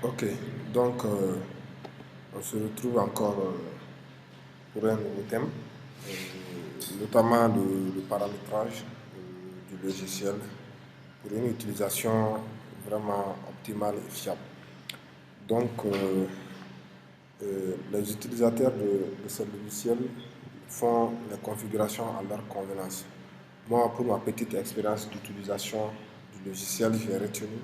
Ok, donc on se retrouve encore pour un nouveau thème, notamment le paramétrage du logiciel pour une utilisation vraiment optimale et fiable. Donc, les utilisateurs de ce logiciel font les configurations à leur convenance. Moi, pour ma petite expérience d'utilisation du logiciel, j'ai retenu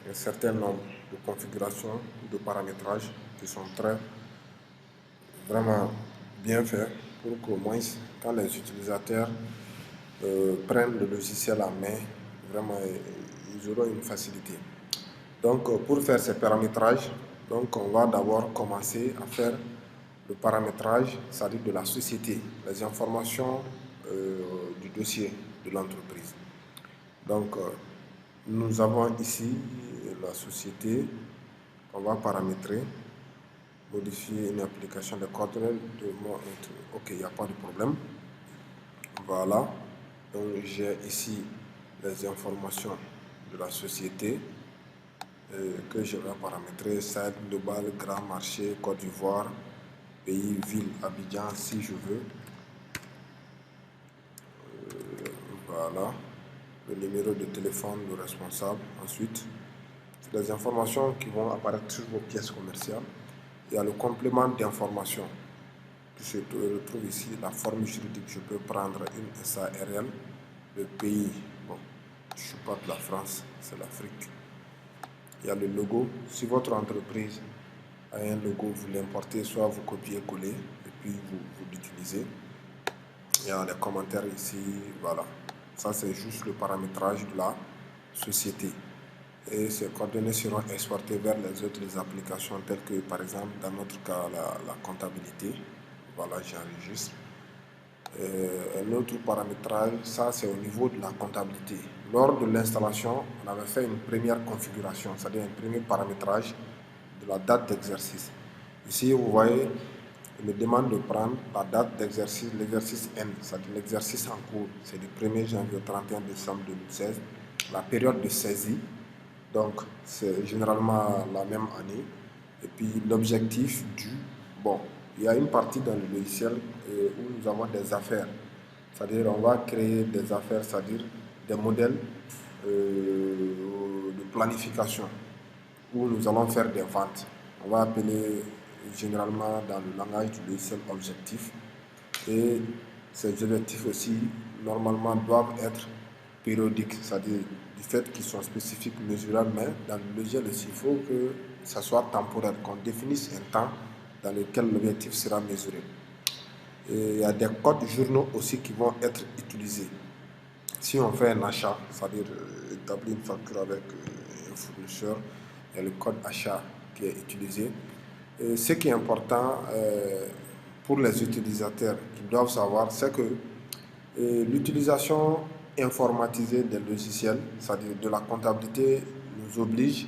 un certain nombre de configurations ou de paramétrages qui sont vraiment bien faits pour qu'au moins, quand les utilisateurs prennent le logiciel en main, vraiment, ils auront une facilité. Donc, pour faire ces paramétrages, donc, on va d'abord commencer à faire le paramétrage, c'est-à-dire de la société, les informations du dossier de l'entreprise. Donc, nous avons ici la société qu'on va paramétrer, modifier une application de coordonnées de mon. Ok, il n'y a pas de problème. Voilà. Donc, j'ai ici les informations de la société que je vais paramétrer, site global, grand marché, Côte d'Ivoire, pays, ville, Abidjan, si je veux. Voilà. Le numéro de téléphone du responsable. Ensuite, c'est les informations qui vont apparaître sur vos pièces commerciales. Il y a le complément d'information qui se retrouve ici, la forme juridique. Je peux prendre une SARL, le pays. Bon, je ne suis pas de la France, c'est l'Afrique. Il y a le logo. Si votre entreprise a un logo, vous l'importez, soit vous copiez-collez et puis vous l'utilisez. Il y a les commentaires ici, voilà. Ça, c'est juste le paramétrage de la société. Et ces coordonnées seront exportées vers les autres applications telles que, par exemple, dans notre cas, la comptabilité. Voilà, j'enregistre. Un autre paramétrage, ça c'est au niveau de la comptabilité. Lors de l'installation, on avait fait une première configuration, c'est-à-dire un premier paramétrage de la date d'exercice. Ici, vous voyez, il me demande de prendre la date d'exercice, l'exercice N, c'est-à-dire l'exercice en cours. C'est du 1er janvier au 31 décembre 2016. La période de saisie, donc c'est généralement la même année. Et puis l'objectif du, bon, il y a une partie dans le logiciel où nous avons des affaires. C'est-à-dire on va créer des affaires, c'est-à-dire des modèles de planification où nous allons faire des ventes. On va appeler généralement dans le langage du logiciel objectif. Et ces objectifs aussi, normalement, doivent être périodiques, c'est-à-dire du fait qu'ils sont spécifiques, mesurables, mais dans le logiciel aussi, il faut que ça soit temporaire, qu'on définisse un temps dans lequel l'objectif sera mesuré. Et il y a des codes journaux aussi qui vont être utilisés. Si on fait un achat, c'est-à-dire établir une facture avec un fournisseur, il y a le code achat qui est utilisé. Et ce qui est important pour les utilisateurs qui doivent savoir, c'est que l'utilisation informatisée des logiciels, c'est-à-dire de la comptabilité, nous oblige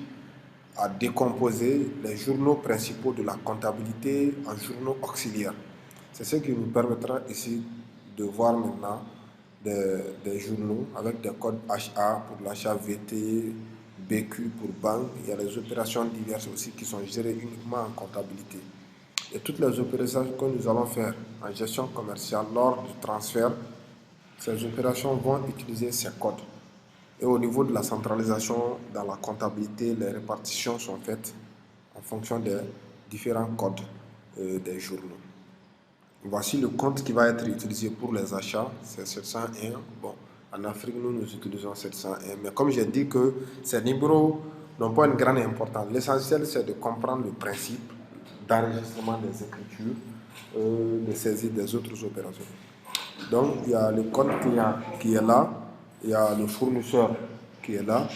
à décomposer les journaux principaux de la comptabilité en journaux auxiliaires. C'est ce qui nous permettra ici de voir maintenant des journaux avec des codes HA pour l'achat VT, BQ pour banque. Il y a les opérations diverses aussi qui sont gérées uniquement en comptabilité. Et toutes les opérations que nous allons faire en gestion commerciale lors du transfert, ces opérations vont utiliser ces codes. Et au niveau de la centralisation dans la comptabilité, les répartitions sont faites en fonction des différents codes des journaux. Voici le compte qui va être utilisé pour les achats, c'est 701. Bon, en Afrique, nous utilisons 701. Mais comme j'ai dit que ces numéros n'ont pas une grande importance, l'essentiel c'est de comprendre le principe d'enregistrement des écritures, de saisie des autres opérations. Donc, il y a le compte client qui est là, il y a le fournisseur qui est là.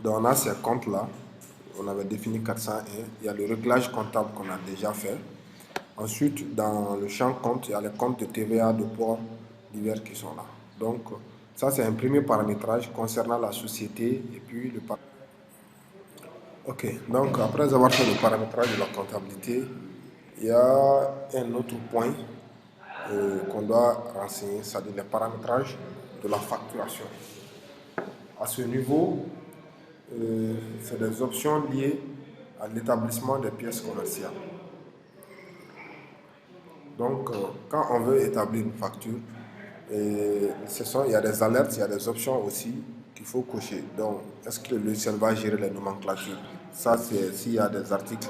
Donc, on a ces comptes-là. On avait défini 401. Il y a le réglage comptable qu'on a déjà fait. Ensuite, dans le champ compte, il y a les comptes de TVA, de port divers qui sont là. Donc, ça, c'est un premier paramétrage concernant la société et puis le paramétrage. Ok, donc après avoir fait le paramétrage de la comptabilité, il y a un autre point qu'on doit renseigner, c'est-à-dire le paramétrage de la facturation. À ce niveau, c'est des options liées à l'établissement des pièces commerciales. Donc, quand on veut établir une facture, il y a des alertes, il y a des options aussi qu'il faut cocher. Donc, est-ce que le logiciel va gérer les nomenclatures? Ça, c'est s'il y a des articles